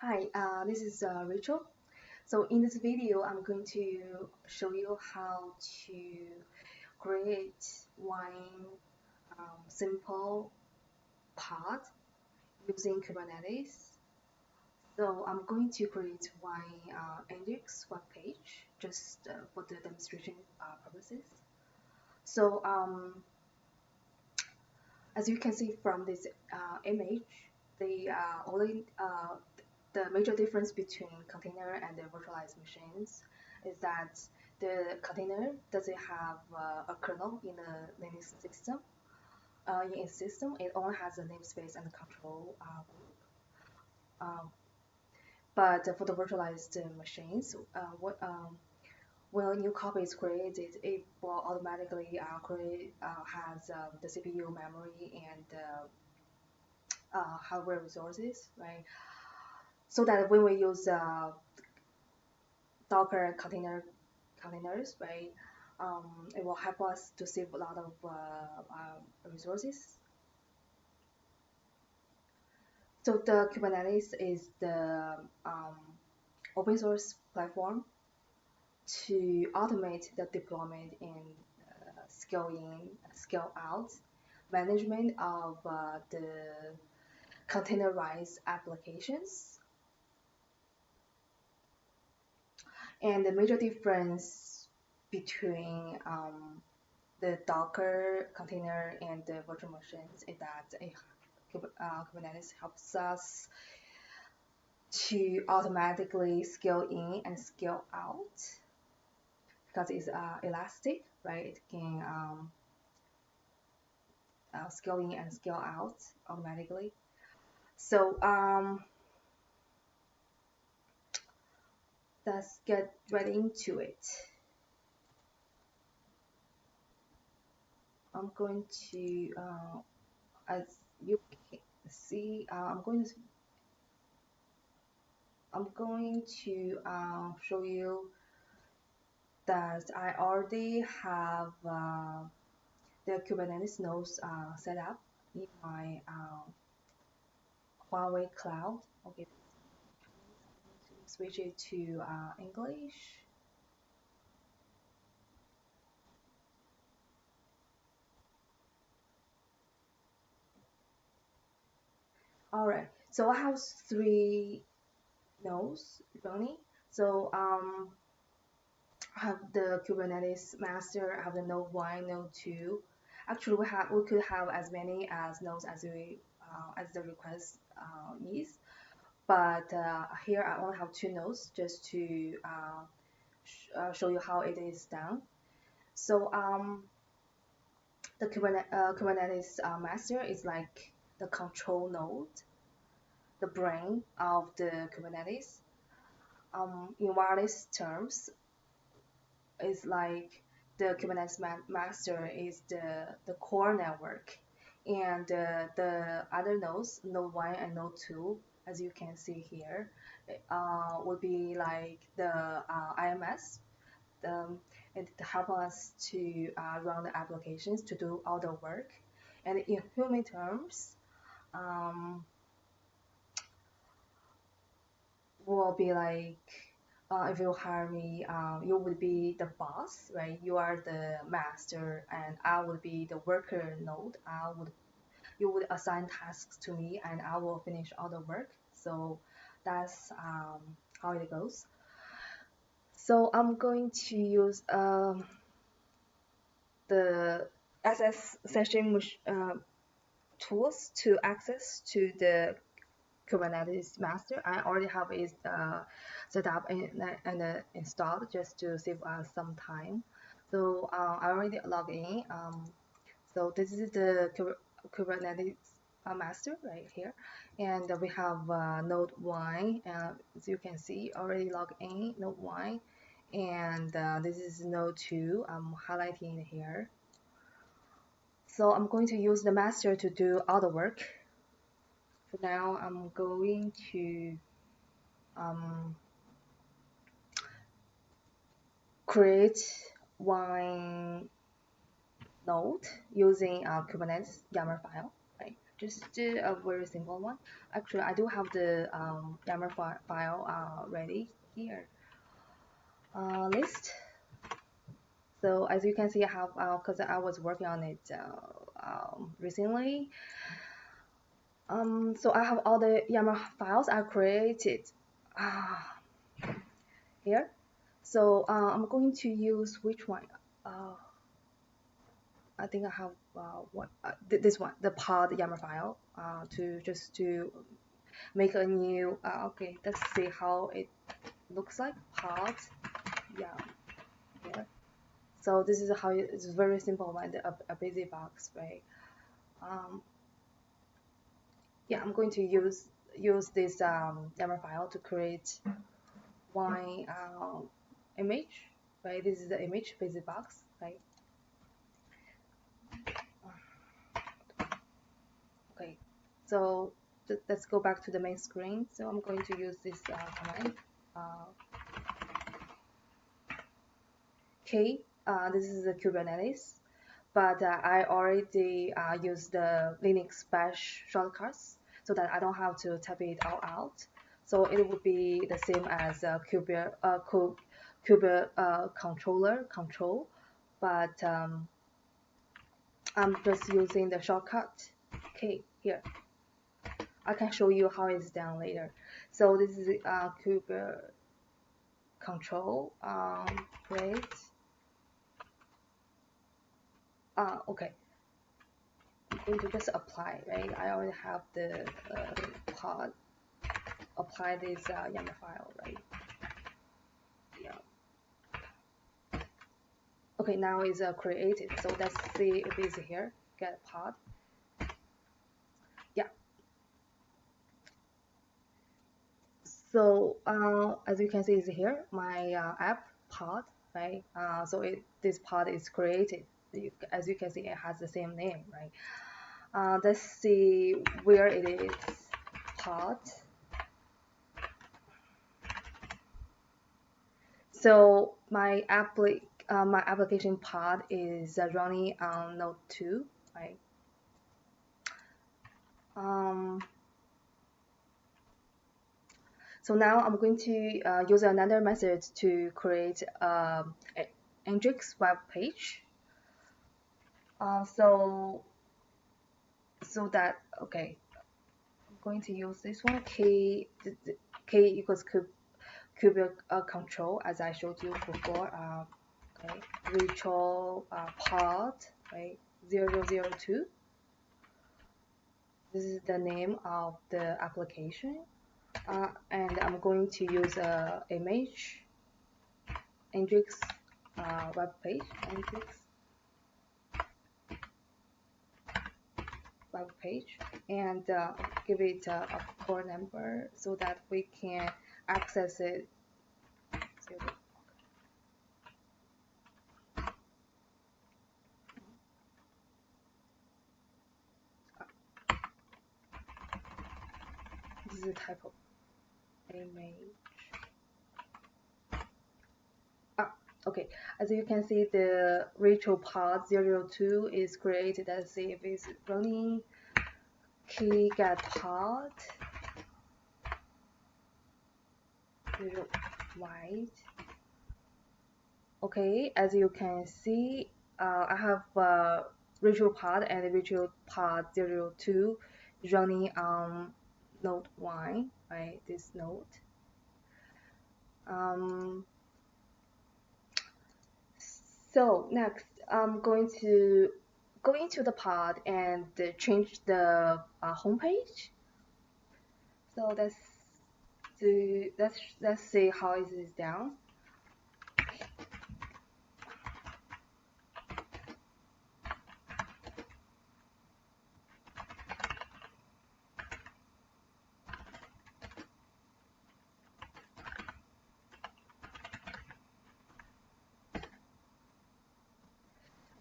Hi, this is Rachel. So in this video, I'm going to show you how to create one simple pod using Kubernetes. So I'm going to create one nignx web page just for the demonstration purposes. So as you can see from this image, the only the major difference between container and the virtualized machines is that the container doesn't have a kernel in the Linux system. In its system, it only has a namespace and a control group. Um, but for the virtualized machines, when a new copy is created, it will automatically create has the CPU memory and hardware resources, right? So that when we use Docker containers, right? It will help us to save a lot of resources. So the Kubernetes is the open source platform to automate the deployment and scale in, scale out, management of the containerized applications. And the major difference between the Docker container and the virtual machines is that Kubernetes helps us to automatically scale in and scale out because it's elastic, right? It can scale in and scale out automatically. So let's get right into it. I'm going to, as you can see, I'm going to show you that I already have the Kubernetes nodes set up in my Huawei cloud. Okay, switch it to English. All right, so I have three nodes running. So I have the Kubernetes master. I have the node one, node two. Actually, we could have as many as nodes as the request is. But here I only have two nodes just to show you how it is done. So the Kubernetes master is like the control node, the brain of the Kubernetes. In wireless terms, it's like the Kubernetes master is the core network, and the other nodes, node one and node two, as you can see here, would be like the IMS. It help us to run the applications to do all the work, and in human terms, um, will be like if you hire me, you would be the boss, right? You are the master, and I would be the worker node. You would assign tasks to me, and I will finish all the work. So that's how it goes. So I'm going to use the SS session tools to access to the Kubernetes master. I already have it set up and installed just to save us some time. So I already logged in. So this is the Kubernetes master right here, and we have node 1. As you can see, already logged in node 1, and this is node 2. I'm highlighting here. So I'm going to use the master to do all the work. For now, I'm going to um, create one node using Kubernetes YAML file, right? just a very simple one. Actually, I do have the YAML file ready here. List. So as you can see, I have because I was working on it recently. So I have all the YAML files I created here. So I'm going to use which one? I think I have this one, the pod YAML file, to make a new. Okay, let's see how it looks like. Pod, yeah, here. So this is how it's very simple one, a busy box, right? Yeah, I'm going to use this YAML file to create one image, right? This is the image busy box, right? Okay, so let's go back to the main screen. So I'm going to use this command. This is the Kubenetes, but I already use the Linux Bash shortcuts so that I don't have to type it all out. So it would be the same as Kube controller control, but I'm just using the shortcut K here. I can show you how it's done later. So this is Kube control. Great. Okay. I'm going to just apply, right? I already have the pod. Apply this YAML file, right? Yeah. Okay, now it's created. So let's see if it's here. Get pod. Yeah. So as you can see, it's here. My app pod, right? So this pod is created. As you can see, it has the same name, right? Let's see where it is. Pod. So my application pod is running on Node 2, right? So now I'm going to use another method to create an nignx web page. So that, okay, I'm going to use this one, k equals kube control, as I showed you before. Okay, virtual pod, right, 002. This is the name of the application, and I'm going to use a image nignx web page, nignx web page, and give it a port number so that we can access it. This is a type of image. Okay, as you can see, the virtual pod 02 is created. Let's see if it's running. Key get pod 0 white. Okay, as you can see, I have virtual pod and virtual pod 02 running on node 1, right? This node. So next, I'm going to go into the pod and change the home page. So let's see how it is done.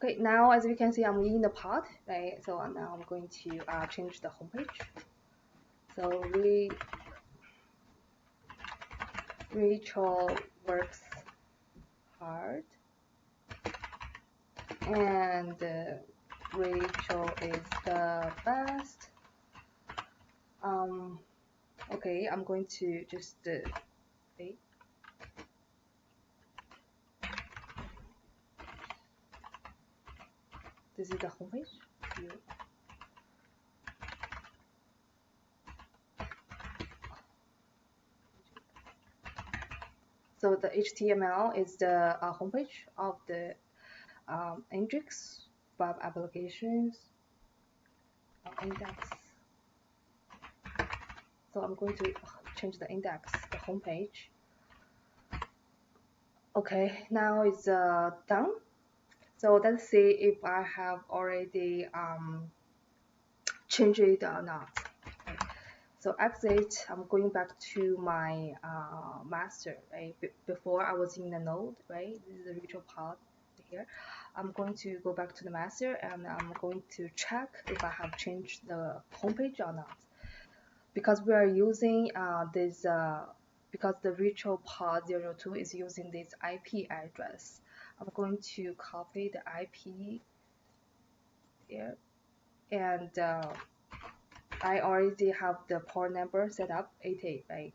Okay, now as you can see, I'm in the pod, right? So now I'm going to change the homepage. So Rachel works hard, and Rachel is the best Um, okay, I'm going to just okay. This is the homepage. You, so the HTML is the homepage of the Nginx web applications index. So I'm going to change the index, the homepage. Okay, now it's done. So let's see if I have already changed it or not. Okay. So exit, I'm going back to my master, right? Before I was in the node, right? This is the ritual part here. I'm going to go back to the master and I'm going to check if I have changed the homepage or not. Because we are using this, because the ritual pod 02 is using this IP address. I'm going to copy the IP here, and I already have the port number set up 88, right?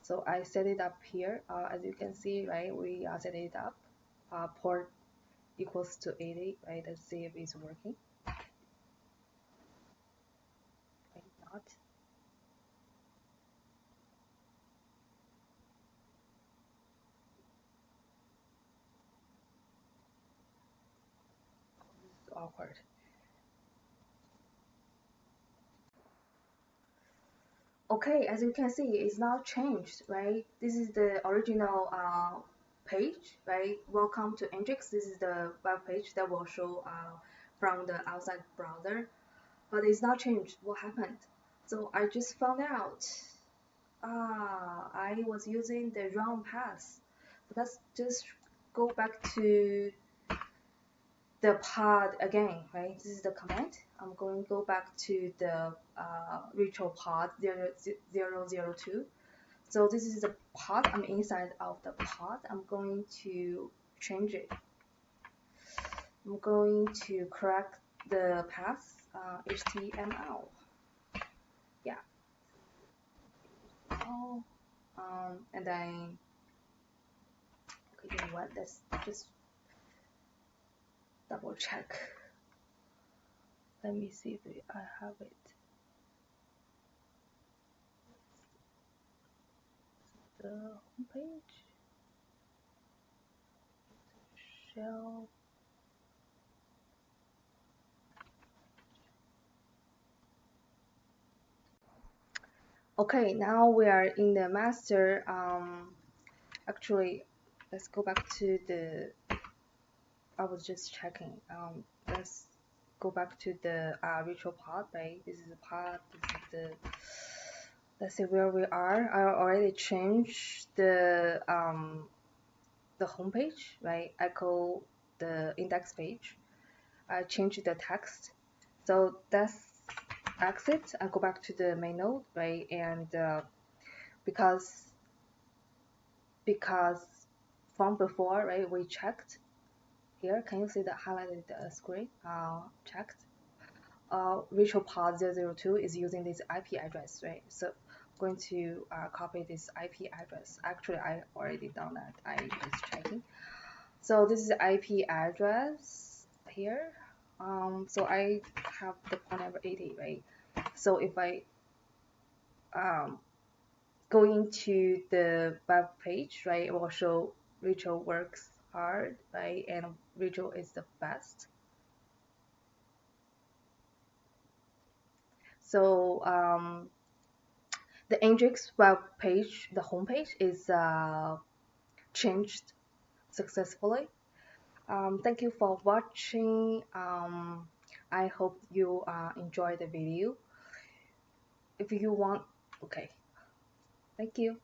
So I set it up here. As you can see, right, we set it up. Port equals to 80, right? Let's see if it's working. Right, not. This is awkward. Okay, as you can see, it's now changed, right? This is the original page, right? Welcome to Nginx. This is the web page that will show from the outside browser, but it's not changed. What happened? So I just found out. I was using the wrong path. Let's just go back to the pod again, right? This is the command. I'm going to go back to the ritual pod 002. So this is the pod. I'm inside of the pod. I'm going to change it. I'm going to correct the path HTML. Yeah. Oh, and then okay, you know what? Let's just double check. Let me see if I have it. The homepage shell. Okay, now we are in the master. Actually, let's go back to the. I was just checking. Let's go back to the ritual pod, right? This is the pod. This is the. Let's see where we are. I already changed the homepage, right? Echo the index page. I changed the text. So that's exit. I go back to the main node, right? And because from before, right, we checked here. Can you see the highlighted screen? Checked. Ritual pod 002 is using this IP address, right? So I'm going to copy this IP address. Actually, I already done that. I just checking. So this is the IP address here. So I have the port number 80, right? So if I go into the web page, right, it will show Rachel works hard, right, and Rachel is the best. So the Nginx web page, the homepage is changed successfully. Thank you for watching. I hope you enjoy the video. If you want, okay, thank you.